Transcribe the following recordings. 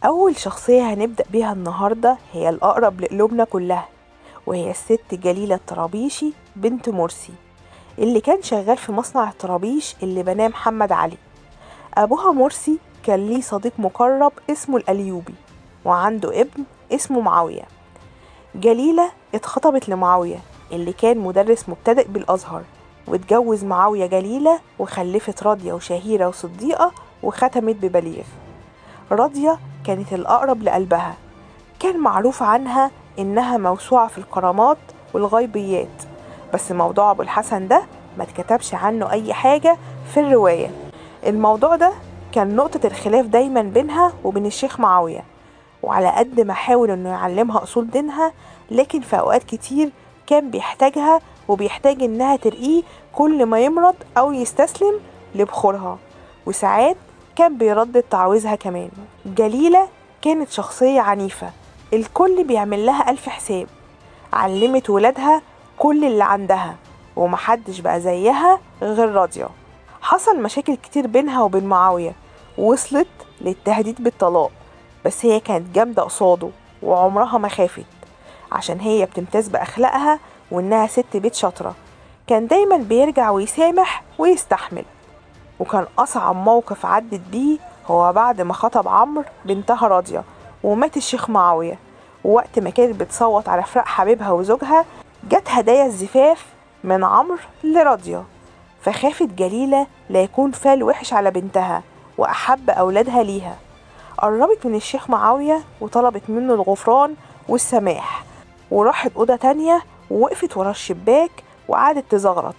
أول شخصية هنبدأ بيها النهاردة هي الأقرب لقلوبنا كلها، وهي الست جليلة الطرابيشي بنت مرسي اللي كان شغال في مصنع الطرابيش اللي بناه محمد علي. أبوها مرسي كان ليه صديق مقرب اسمه الأليوبي، وعنده ابن اسمه معاوية. جليلة اتخطبت لمعاوية اللي كان مدرس مبتدئ بالأزهر، واتجوز معاوية جليلة وخلفت راضية وشهيرة وصديقة وختمت ببليغ. راضية كانت الأقرب لقلبها، كان معروف عنها إنها موسوعة في الكرامات والغيبيات، بس موضوع أبو الحسن ده ما اتكتبش عنه أي حاجة في الرواية. الموضوع ده كان نقطة الخلاف دايما بينها وبين الشيخ معاوية، وعلى قد ما حاول إنه يعلمها أصول دينها، لكن في أوقات كتير كان بيحتاجها وبيحتاج إنها ترقيه كل ما يمرض أو يستسلم لبخورها، وساعات كان بيردد تعويذها كمان. جليلة كانت شخصية عنيفة، الكل بيعمل لها ألف حساب، علمت ولادها كل اللي عندها، ومحدش بقى زيها غير راضية. حصل مشاكل كتير بينها وبين معاوية، وصلت للتهديد بالطلاق، بس هي كانت جامدة قصاده وعمرها ما خافت، عشان هي بتمتاز بأخلاقها وإنها ست بيت شاطرة. كان دايما بيرجع ويسامح ويستحمل. وكان أصعب موقف عدت بيه هو بعد ما خطب عمرو بنتها راضية ومات الشيخ معاوية، ووقت ما كانت بتصوت على فراق حبيبها وزوجها، جت هدايا الزفاف من عمرو لراضية، فخافت جليلة لا يكون فال وحش على بنتها وأحب أولادها ليها. قربت من الشيخ معاوية وطلبت منه الغفران والسماح، وراحت أوضة تانية ووقفت ورا الشباك وقعدت تزغرط،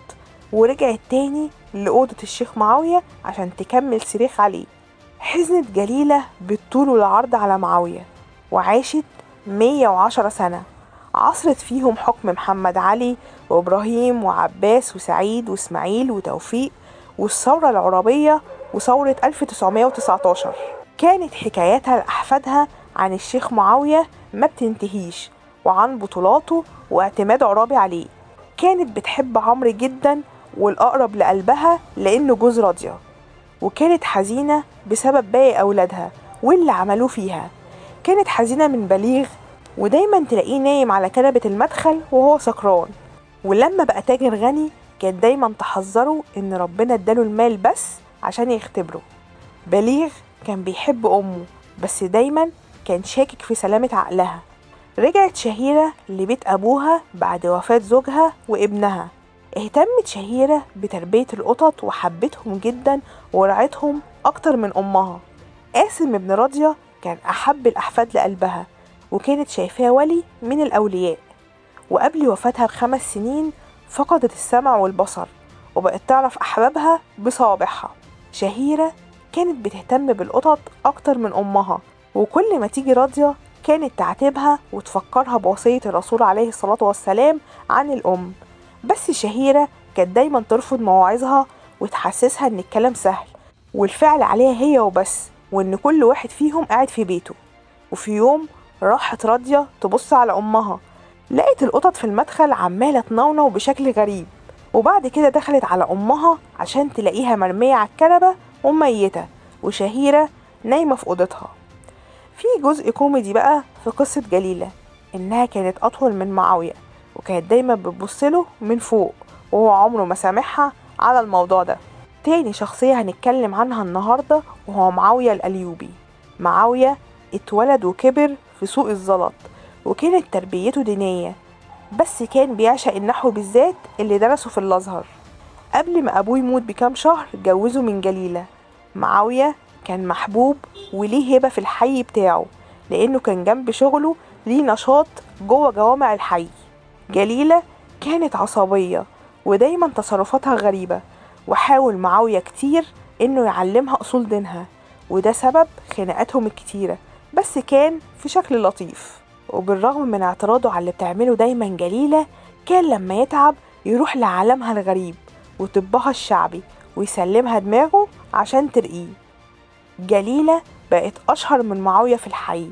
ورجعت تاني لأوضة الشيخ معاوية عشان تكمل صريخ عليه. حزنت جليلة بالطول والعرض على معاوية، وعاشت 110 سنة، عصرت فيهم حكم محمد علي وإبراهيم وعباس وسعيد وإسماعيل وتوفيق والثورة العربية وثورة 1919. كانت حكاياتها لأحفادها عن الشيخ معاوية ما بتنتهيش، وعن بطولاته واعتماد عرابي عليه. كانت بتحب عمرو جدا والأقرب لقلبها لأنه جوز راضية، وكانت حزينة بسبب باقي أولادها واللي عملوه فيها. كانت حزينة من بليغ، ودايما تلاقيه نايم على كنبة المدخل وهو سكران، ولما بقى تاجر غني كانت دايما تحذره إن ربنا اداله المال بس عشان يختبره. بليغ كان بيحب أمه، بس دايما كان شاكك في سلامة عقلها. رجعت شهيرة لبيت أبوها بعد وفاة زوجها وابنها. اهتمت شهيرة بتربية القطط وحبتهم جدا ورعتهم أكتر من أمها. قاسم ابن راضية كان أحب الأحفاد لقلبها، وكانت شايفاه ولي من الأولياء. وقبل وفاتها ب5 سنين فقدت السمع والبصر، وبقت تعرف أحبابها بصوابعها. شهيرة كانت بتهتم بالقطط أكتر من أمها، وكل ما تيجي راضية كانت تعاتبها وتفكرها بوصية الرسول عليه الصلاة والسلام عن الأم. بس شهيرة كانت دايما ترفض مواعظها وتحسسها ان الكلام سهل والفعل عليها هي وبس، وان كل واحد فيهم قاعد في بيته. وفي يوم راحت راضية تبص على أمها، لقيت القطط في المدخل عمالة تنونو بشكل غريب، وبعد كده دخلت على أمها عشان تلاقيها مرمية على الكنبة وميتة، وشهيرة نايمة في أوضتها. في جزء كوميدي بقى في قصة جليلة، إنها كانت أطول من معاوية، وكانت دايما بتبصله من فوق، وهو عمره ما سامحها على الموضوع ده. تاني شخصية هنتكلم عنها النهاردة وهو معاوية الأليوبي. معاوية اتولد وكبر في سوق الزلط، وكانت تربيته دينية، بس كان بيعشق النحو بالذات اللي درسه في الأزهر. قبل ما أبوه يموت بكام شهر جوزه من جليلة. معاوية كان محبوب وليه هبة في الحي بتاعه، لأنه كان جنب شغله ليه نشاط جوه جوامع الحي. جليلة كانت عصبية ودايما تصرفاتها غريبة، وحاول معاوية كتير إنه يعلمها أصول دينها، وده سبب خناقاتهم الكتيرة، بس كان في شكل لطيف. وبالرغم من اعتراضه على اللي بتعمله دايما جليلة، كان لما يتعب يروح لعالمها الغريب وطبها الشعبي ويسلمها دماغه عشان ترقيه. جليلة بقت أشهر من معاوية في الحي،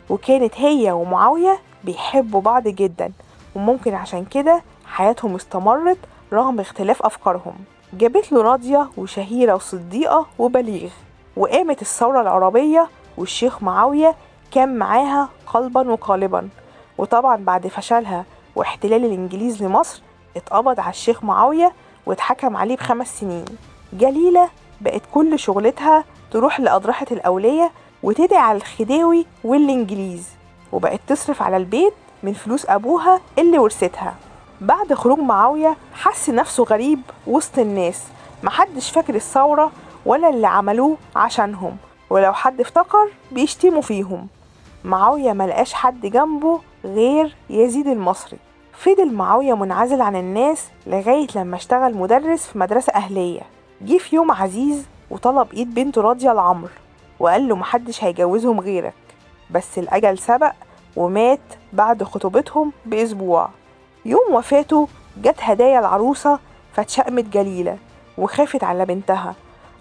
وكانت هي ومعاوية بيحبوا بعض جدا، وممكن عشان كده حياتهم استمرت رغم اختلاف أفكارهم. جابت له راضية وشهيرة وصديقة وبليغ، وقامت الثورة العربية والشيخ معاوية كان معاها قلبا وقالبا. وطبعا بعد فشلها واحتلال الإنجليز لمصر اتقبض على الشيخ معاوية واتحكم عليه ب5 سنين. جليلة بقت كل شغلتها تروح لأضرحة الأولية وتدعي على الخديوي والإنجليز، وبقت تصرف على البيت من فلوس أبوها اللي ورثتها. بعد خروج معاوية حس نفسه غريب وسط الناس، محدش فاكر الثورة ولا اللي عملوه عشانهم، ولو حد افتكر بيشتموا فيهم. معاوية ملقاش حد جنبه غير يزيد المصري. فضل معاوية منعزل عن الناس لغاية لما اشتغل مدرس في مدرسة أهلية. جه في يوم عزيز وطلب ايد بنته راضية لعمرو وقال له محدش هيجوزهم غيرك، بس الأجل سبق ومات بعد خطوبتهم بأسبوع. يوم وفاته جت هدايا العروسة، فاتشقمت جليلة وخافت على بنتها.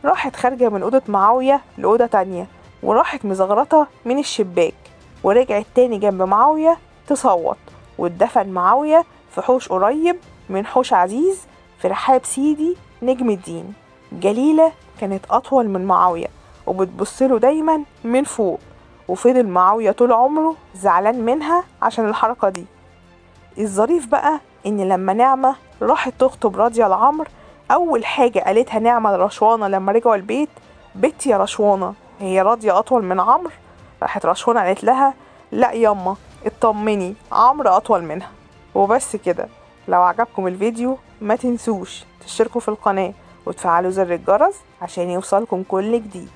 راحت خارجة من أوضة معاوية لأوضة تانية، وراحت مزغرطة من الشباك، ورجعت تاني جنب معاوية تصوت. واتدفن معاوية في حوش قريب من حوش عزيز في رحاب سيدي نجم الدين. جليلة كانت أطول من معاوية وبتبصله دايما من فوق، وفضل معاوية طول عمره زعلان منها عشان الحركة دي. الظريف بقى إن لما نعمة راحت تخطب راضية لعمرو، أول حاجة قالتها نعمة لرشوانة لما رجعوا البيت: بنتي يا رشوانة، هي راضية أطول من عمرو؟ راحت رشوانة قالت لها: لا ياما، اطمني، عمرو أطول منها. وبس كده. لو عجبكم الفيديو ما تنسوش تشتركوا في القناة وتفعلوا زر الجرس عشان يوصلكم كل جديد.